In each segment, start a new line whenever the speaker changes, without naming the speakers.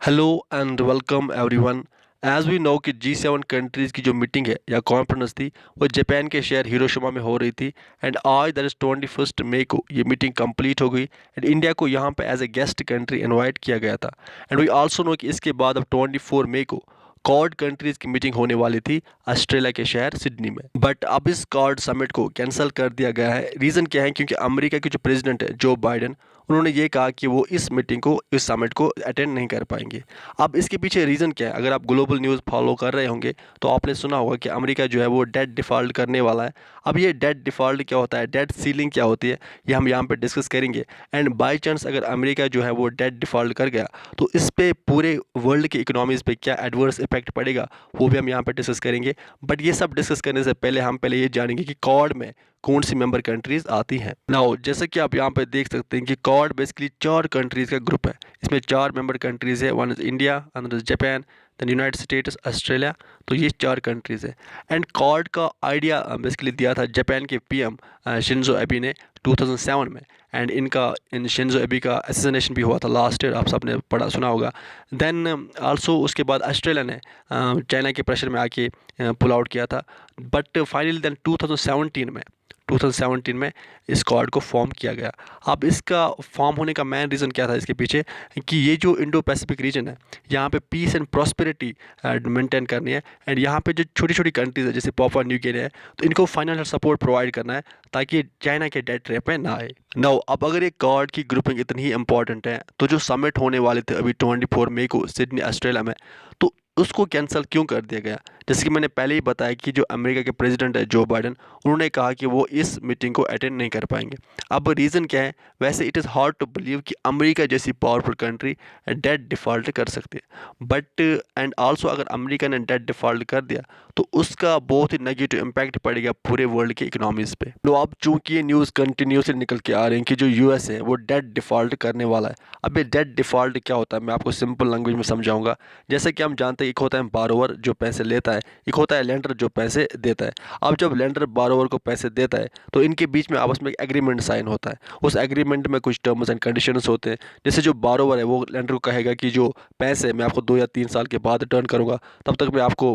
Hello and welcome everyone. As we know कि G7 countries की जो मीटिंग है या कॉन्फ्रेंस थी वो जापान के शहर हिरोशिमा में हो रही थी। एंड आज दैट इज़ 21 मई को ये मीटिंग कंप्लीट हो गई एंड इंडिया को यहाँ पे as a guest country invite किया गया था। एंड वी आल्सो नो कि इसके बाद अब 24 मई को कॉर्ड कंट्रीज़ की मीटिंग होने वाली थी ऑस्ट्रेलिया के शहर सिडनी में, बट अब इस कॉर्ड समिट को कैंसिल कर दिया गया है। रीज़न क्या है? क्योंकि अमेरिका के जो प्रेसिडेंट है जो बाइडन, उन्होंने ये कहा कि वो इस मीटिंग को, इस समिट को अटेंड नहीं कर पाएंगे। अब इसके पीछे रीज़न क्या है? अगर आप ग्लोबल न्यूज़ फॉलो कर रहे होंगे तो आपने सुना होगा कि अमेरिका जो है वो डेट डिफ़ॉल्ट करने वाला है। अब ये डेट डिफ़ॉल्ट क्या होता है, डेट सीलिंग क्या होती है, ये हम यहाँ पे डिस्कस करेंगे। एंड बाई चांस अगर अमेरिका जो है वो डेट डिफ़ॉल्ट कर गया तो इस पे पूरे वर्ल्ड की इकोनॉमीज़ पे क्या एडवर्स इफेक्ट पड़ेगा, वो भी हम यहाँ पे डिस्कस करेंगे। बट ये सब डिस्कस करने से पहले हम पहले ये जानेंगे कि कॉर्ड में कौन सी मेंबर कंट्रीज आती हैं। नाउ जैसे कि आप यहाँ पे देख सकते हैं कि कॉर्ड बेसिकली 4 कंट्रीज का ग्रुप है। इसमें 4 मेंबर कंट्रीज है। One is India, another is Japan, then United States, Australia. तो ये 4 कंट्रीज है। एंड कॉर्ड का आइडिया बेसिकली दिया था जापान के पीएम शिंजो एबी ने 2007 में। एंड इन शिंजो एबी का असैसिनेशन भी हुआ था लास्ट ईयर, आप सबने पढ़ा सुना होगा। देन आल्सो उसके बाद ऑस्ट्रेलिया ने चाइना के प्रेशर में आके पुल आउट किया था। बट फाइनली देन 2017 में इस कॉर्ड को फॉर्म किया गया। अब इसका फॉर्म होने का मेन रीज़न क्या था इसके पीछे, कि ये जो इंडो पैसिफिक रीजन है यहाँ पे पीस एंड प्रॉस्पेरिटी मेंटेन करनी है। एंड यहाँ पे जो छोटी छोटी कंट्रीज है जैसे पापुआ न्यू गिनी है, तो इनको फाइनेंशियल सपोर्ट प्रोवाइड करना है ताकि चाइना के डेट ट्रैप में ना आए। नाउ अब अगर ये कॉर्ड की ग्रुपिंग इतनी ही इंपॉर्टेंट है तो जो समिट होने वाले थे अभी 24 मई को सिडनी ऑस्ट्रेलिया में, तो उसको कैंसिल क्यों कर दिया गया? जैसे कि मैंने पहले ही बताया कि जो अमेरिका के प्रेसिडेंट है जो बाइडन, उन्होंने कहा कि वो इस मीटिंग को अटेंड नहीं कर पाएंगे। अब रीज़न क्या है? वैसे it is hard to believe कि अमेरिका जैसी पावरफुल कंट्री डेट डिफ़ॉल्ट कर सकती है। बट एंड आल्सो अगर अमेरिका ने डेट डिफ़ॉल्ट कर दिया तो उसका बहुत ही नेगेटिव इम्पैक्ट पड़ेगा पूरे वर्ल्ड की इकोनॉमीज़ पे। तो अब चूंकि ये न्यूज़ कंटिन्यूसली निकल के आ रही है कि जो यूएस है वो डेट डिफ़ॉल्ट करने वाला है। अब ये डेट डिफ़ॉल्ट क्या होता है मैं आपको सिंपल लैंग्वेज में समझाऊंगा। जैसे कि हम जानते हैं एक होता है बारोवर जो पैसे लेता है, एक होता है लेंडर जो पैसे देता है। अब जब लेंडर बारोवर को पैसे देता है तो इनके बीच में आपस में एक एग्रीमेंट साइन होता है। उस एग्रीमेंट में कुछ टर्म्स एंड कंडीशंस होते हैं। जैसे जो बारोवर है वो लेंडर को कहेगा कि जो पैसे मैं आपको 2 या 3 साल के बाद रिटर्न करूँगा, तब तक मैं आपको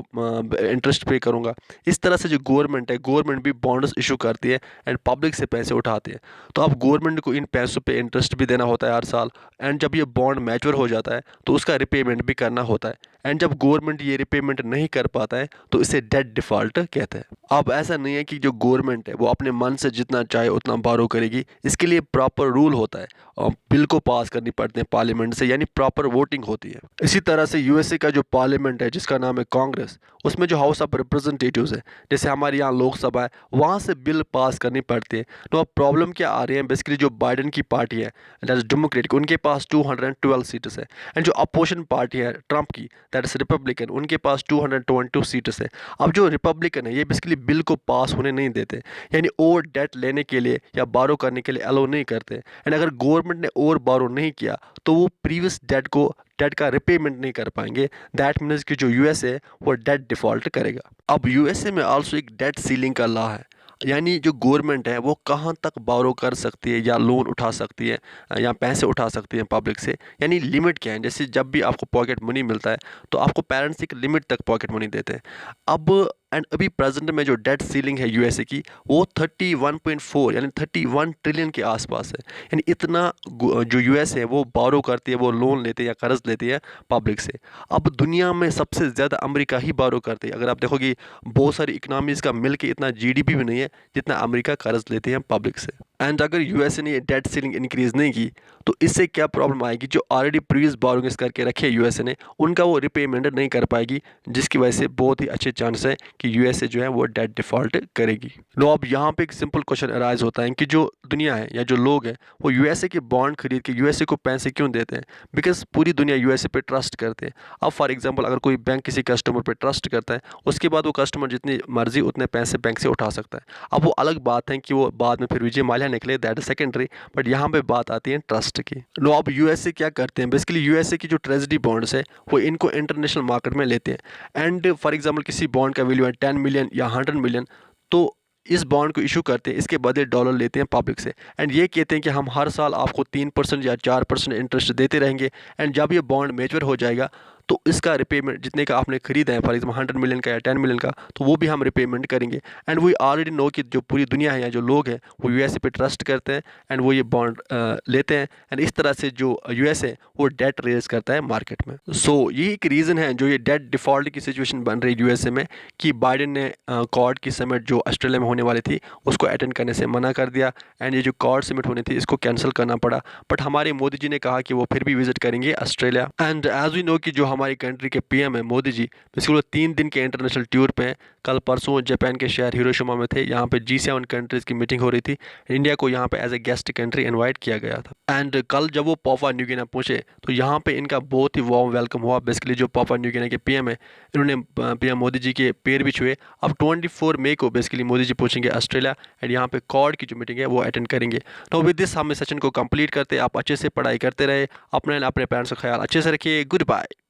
इंटरेस्ट पे करूँगा। इस तरह से जो गवर्नमेंट है, गवर्नमेंट भी बॉन्ड्स इशू करती है एंड पब्लिक से पैसे उठाती है। तो अब गवर्नमेंट को इन पैसों पे इंटरेस्ट भी देना होता है हर साल। एंड जब ये बॉन्ड मैच्योर हो जाता है तो उसका रिपेमेंट भी करना होता है। एंड जब गवर्नमेंट ये रिपेमेंट नहीं कर पाता है तो इसे डेट डिफ़ॉल्ट कहते हैं। अब ऐसा नहीं है कि जो गवर्नमेंट है वो अपने मन से जितना चाहे उतना बारो करेगी। इसके लिए प्रॉपर रूल होता है और बिल को पास करनी पड़ते हैं पार्लियामेंट से, यानी प्रॉपर वोटिंग होती है। इसी तरह से यूएसए का जो पार्लियामेंट है जिसका नाम है कांग्रेस, उसमें जो हाउस ऑफ रिप्रेजेंटेटिव्स है जैसे हमारे यहाँ लोकसभा है, वहाँ से बिल पास करनी पड़ती है। तो अब प्रॉब्लम क्या आ रही है? बेसिकली जो बाइडन की पार्टी है दैट इज डेमोक्रेटिक, उनके पास 212 सीट्स है। एंड जो अपोजिशन पार्टी है ट्रंप की दैट इज रिपब्लिकन, उनके पास 222 सीट्स है। अब जो रिपब्लिकन है ये बेसिकली बिल को पास होने नहीं देते, यानी और डेट लेने के लिए या बारो करने के लिए अलो नहीं करते। एंड अगर गवर्नमेंट ने और बारो नहीं किया तो वो प्रीवियस डेट का रिपेमेंट नहीं कर पाएंगे। दैट मीन्स कि जो यूएस है वो डेट डिफ़ॉल्ट करेगा। अब यूएसए में आल्सो एक डेट सीलिंग का लॉ है, यानी जो गवर्नमेंट है वो कहाँ तक बारो कर सकती है या लोन उठा सकती है या पैसे उठा सकती है पब्लिक से, यानी लिमिट क्या है। जैसे जब भी आपको पॉकेट मनी मिलता है तो आपको पेरेंट्स एक लिमिट तक पॉकेट मनी देते हैं। अब एंड अभी प्रेजेंट में जो डेट सीलिंग है यूएसए की वो 31.4 यानी 31 ट्रिलियन के आसपास है। यानी इतना जो यूएस है वो बारो करती है, वो लोन लेते हैं या कर्ज लेती है पब्लिक से। अब दुनिया में सबसे ज़्यादा अमेरिका ही बारो करती है। अगर आप देखोगे बहुत सारी इकनॉमीज़ का मिल के इतना जीडीपी भी नहीं है जितना अमेरिका कर्ज लेते हैं पब्लिक से। एंड अगर यूएसए ने ये डेट सीलिंग इंक्रीज़ नहीं की तो इससे क्या प्रॉब्लम आएगी? जो ऑलरेडी प्रीवियस बोरोइंग्स करके रखे यूएसए ने, उनका वो रिपेमेंट नहीं कर पाएगी, जिसकी वजह से बहुत ही अच्छे चांस है कि यूएसए जो है वो डेट डिफ़ॉल्ट करेगी। नो अब यहाँ पे एक सिंपल क्वेश्चन अराइज होता है कि जो दुनिया है या जो लोग हैं वो यूएसए के बॉन्ड खरीद के यूएसए को पैसे क्यों देते हैं? बिकॉज पूरी दुनिया यूएसए पे ट्रस्ट करते हैं। अब फॉर एग्जांपल अगर कोई बैंक किसी कस्टमर पे ट्रस्ट करता है, उसके बाद वो कस्टमर जितनी मर्जी उतने पैसे बैंक से उठा सकता है। अब वो अलग बात है कि वो बाद में फिर विजय माल्या निकले, दैट इज सेकेंडरी। बट यहाँ पे बात आती है ट्रस्ट की। नो अब यूएसए क्या करते हैं? बेसिकली यूएसए की जो ट्रेजरी बॉन्ड्स है वो इनको इंटरनेशनल मार्केट में लेते हैं। एंड फॉर एग्जांपल किसी बॉन्ड का वैल्यू है 10 मिलियन या 100 मिलियन, तो इस बॉन्ड को इशू करते हैं, इसके बदले डॉलर लेते हैं पब्लिक से एंड ये कहते हैं कि हम हर साल आपको 3% या 4% इंटरेस्ट देते रहेंगे एंड जब ये बॉन्ड मेच्योर हो जाएगा तो इसका रिपेमेंट जितने का आपने खरीदा है, फॉर एग्जाम्पल 100 मिलियन का या 10 मिलियन का, तो वो भी हम रिपेमेंट करेंगे। एंड वी ऑलरेडी नो कि जो पूरी दुनिया है या जो लोग हैं वो यूएसए पे ट्रस्ट करते हैं एंड वो ये बॉन्ड लेते हैं एंड इस तरह से जो यूएस है वो डेट रेज करता है मार्केट में। सो यही एक रीज़न है जो ये डेट डिफ़ॉल्ट की सिचुएशन बन रही है यूएसए में कि बाइडेन ने कॉर्ड की समिट जो ऑस्ट्रेलिया में होने वाली थी उसको अटेंड करने से मना कर दिया एंड ये जो कॉर्ड समिट होनी थी इसको कैंसिल करना पड़ा। बट हमारे मोदी जी ने कहा कि वो फिर भी विजिट करेंगे Australia. And as we know कि जो हमारी कंट्री के पीएम है मोदी जी, बेसिकली वो 3 दिन के इंटरनेशनल टूर पे हैं। कल परसों जापान के शहर हिरोशिमा में थे, यहाँ पे G7 कंट्रीज़ की मीटिंग हो रही थी। इंडिया को यहाँ पे as a guest country invite किया गया था एंड कल जब वो पापुआ न्यू गिनी पहुँचे तो यहाँ पे इनका बहुत ही वार्म वेलकम हुआ। बेसिकली जो पापुआ न्यू गिनी के पीएम है इन्होंने पीएम मोदी जी के पैर भी छुए। अब 24 मई को बेसिकली मोदी जी पहुँचेंगे ऑस्ट्रेलिया एंड यहाँ पे कॉर्ड की जो मीटिंग है वो अटेंड करेंगे। तो विद दिस हम इस सेशन को कंप्लीट करते, आप अच्छे से पढ़ाई करते रहे, अपने पेरेंट्स का ख्याल अच्छे से रखिए। Good bye.